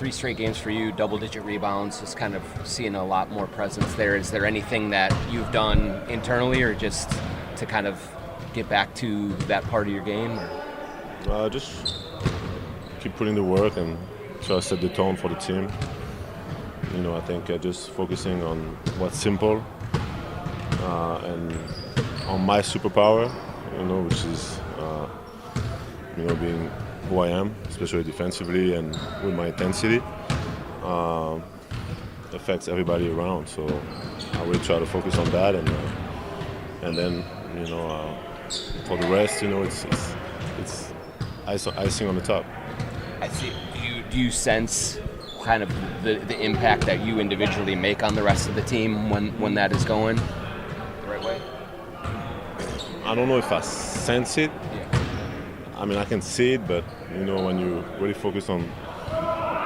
3 straight games for you, double-digit rebounds, just kind of seeing a lot more presence there. Is there anything that you've done internally or just to kind of get back to that part of your game? Just keep putting the work and try to set the tone for the team. I think just focusing on what's simple and on my superpower, which is, being who I am, especially defensively and with my intensity, affects everybody around. So I will try to focus on that, and then for the rest, it's icing on the top. I see. Do you sense kind of the impact that you individually make on the rest of the team when that is going the right way? I don't know if I sense it. I mean, I can see it, but when you really focus on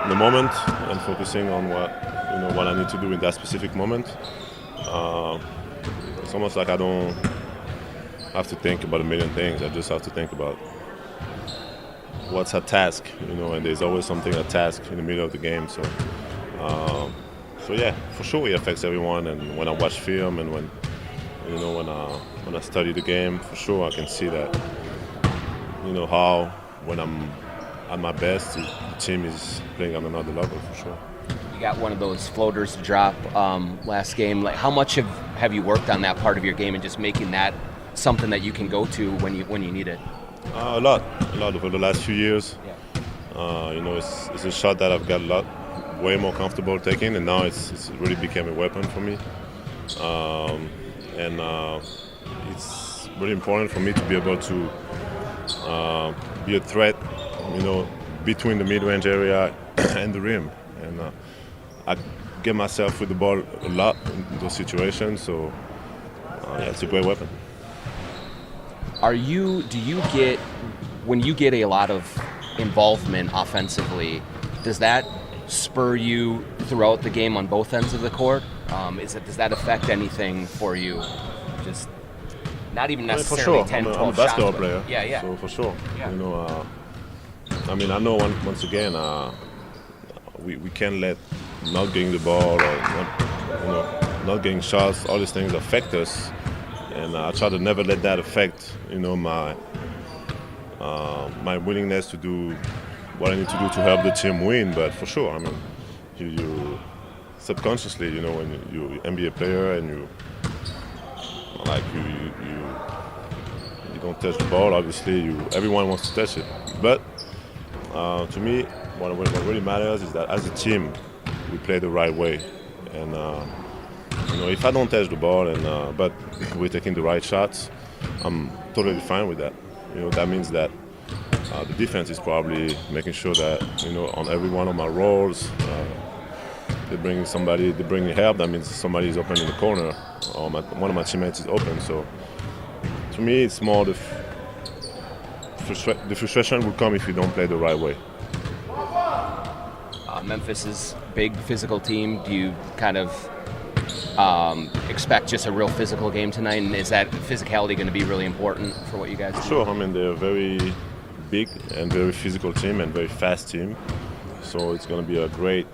the moment and focusing on what I need to do in that specific moment, it's almost like I don't have to think about a million things. I just have to think about what's a task, and there's always something at task in the middle of the game. So yeah, for sure it affects everyone. And when I watch film and when I study the game, for sure I can see that. How when I'm at my best, the team is playing on another level for sure. You got one of those floaters to drop last game. Like, how much have you worked on that part of your game and just making that something that you can go to when you need it? A lot over the last few years. Yeah. It's a shot that I've got way more comfortable taking, and now it's really became a weapon for me. And it's really important for me to be able to be a threat, between the mid-range area and the rim. And I get myself with the ball a lot in those situations, so it's a great weapon. When you get a lot of involvement offensively, does that spur you throughout the game on both ends of the court? Does that affect anything for you? Just not even necessarily for sure. 10, 12 I'm a basketball shots, player. Yeah. So for sure. Yeah. I mean, I know once again, we can't let not getting the ball or not getting shots, all these things affect us. And I try to never let that affect, my willingness to do what I need to do to help the team win. But for sure, I mean, you subconsciously, when you're an NBA player and you don't touch the ball, obviously, everyone wants to touch it. But to me, what really matters is that as a team, we play the right way. And if I don't touch the ball but we're taking the right shots, I'm totally fine with that. That means that the defense is probably making sure that on every one of my rolls, they bring help. That means somebody is open in the corner, or one of my teammates is open. So to me, it's more the frustration will come if you don't play the right way. Memphis is a big physical team. Do you kind of expect just a real physical game tonight? And is that physicality going to be really important for what you guys do? Sure. I mean, they're a very big and very physical team and very fast team. So it's going to be a great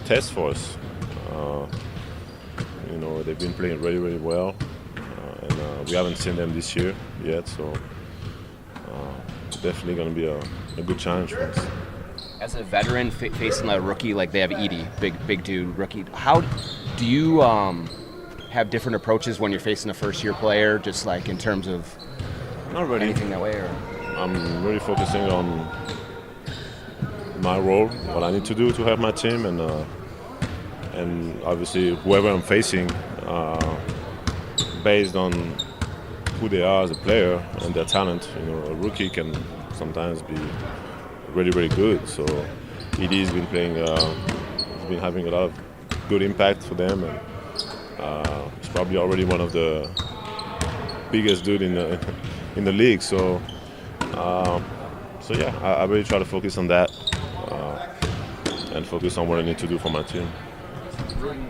test for us. They've been playing really, really well. And we haven't seen them this year yet. So it's definitely going to be a good challenge for us. As a veteran facing a rookie, like they have Edie, big dude, rookie, how do you have different approaches when you're facing a first-year player, just like in terms of not really anything that way? Or? I'm really focusing on my role, what I need to do to help my team, and obviously whoever I'm facing, based on who they are as a player and their talent. A rookie can sometimes be really, really good. So Edie's been playing, he's been having a lot of good impact for them, and he's probably already one of the biggest dude in the league. So yeah, I really try to focus on that and focus on what I need to do for my team. Rudy,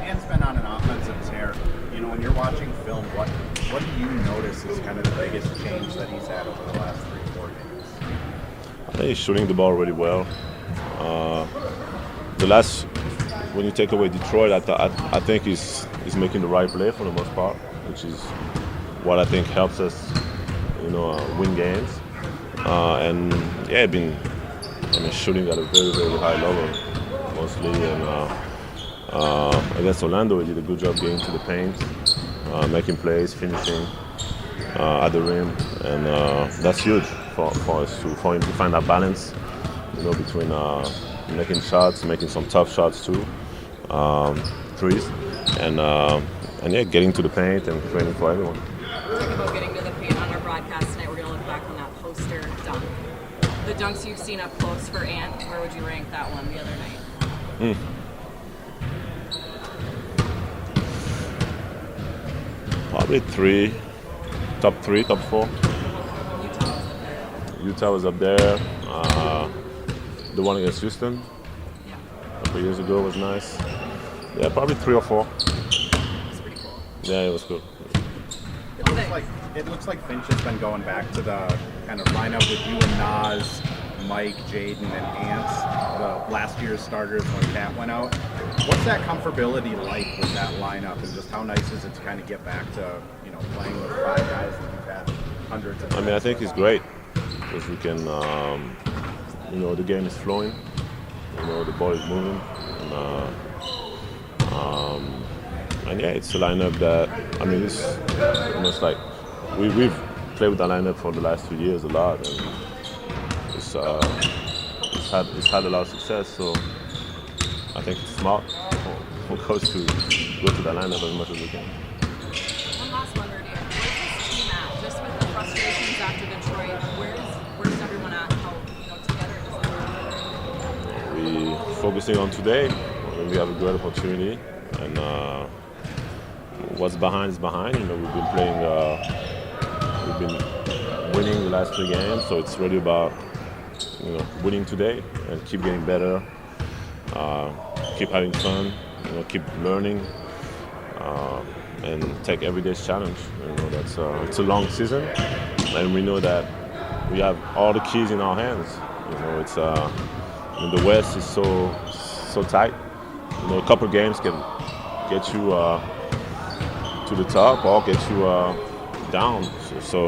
Ant's been on an offensive tear. When you're watching film, what do you notice is kind of the biggest change that he's had over the last 3-4 games? I think he's shooting the ball really well. The last, when you take away Detroit, I think he's making the right play for the most part, which is what I think helps us, win games. And yeah, shooting at a very, very high level mostly. And against Orlando, he did a good job getting to the paint, making plays, finishing at the rim, and that's huge for him to find that balance, between making shots, making some tough shots too, threes, and yeah, getting to the paint and creating for everyone. Talk about getting to the paint on our broadcast tonight. We're going to look back on that poster dunk. The dunks you've seen up close for Ant, where would you rank that one the other night? Probably top 4. Utah was up there. The one against Houston a couple years ago was nice. Yeah, probably 3 or 4. It's pretty cool. Yeah, it was good. It looks like Finch has been going back to the kind of lineup with you and Nas, Mike, Jaden, and Ant, the last year's starters when Cat went out. What's that comfortability like with that lineup, and just how nice is it to kind of get back to playing with 5 guys that you've had hundreds of? I think it's great because we can, the game is flowing, the ball is moving, and yeah, it's a lineup that it's almost like we've played with that lineup for the last 2 years a lot, and it's had a lot of success. So I think it's smart for coach to go to that lineup as much as we can. One last one, Rudy. Where's this team at? Just with the frustrations after Detroit, where's everyone at? How together does everyone? We focusing on today. When we have a good opportunity, and what's behind is behind. We've been playing. We've been winning the last 3 games, so it's really about winning today and keep getting better, keep having fun, keep learning, and take every day's challenge. That's it's a long season, and we know that we have all the keys in our hands. It's the West is so tight. A couple games can get you to the top or get you down. So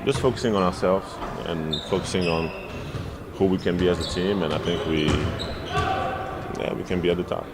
just focusing on ourselves and focusing on who we can be as a team, and I think we can be at the top.